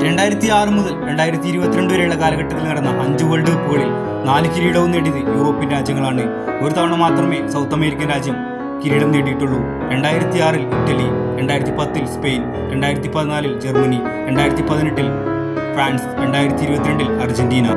2006 മുതൽ 2022 വരെയുള്ള കാലഘട്ടത്തിൽ നടന്ന 5 വേൾഡ് കപ്പുകളിൽ 4 കിരീടവും നേടിയത് യൂറോപ്യൻ രാജ്യങ്ങളാണ്. ഒരു തവണ മാത്രമേ സൗത്ത് അമേരിക്കൻ രാജ്യം കിരീടം നേടിയിട്ടുള്ളൂ. 2006-ൽ ഇറ്റലി, 2010-ൽ സ്പെയിൻ, 2014-ൽ ജർമ്മനി, 2018-ൽ ഫ്രാൻസ്, 2022-ൽ അർജന്റീന.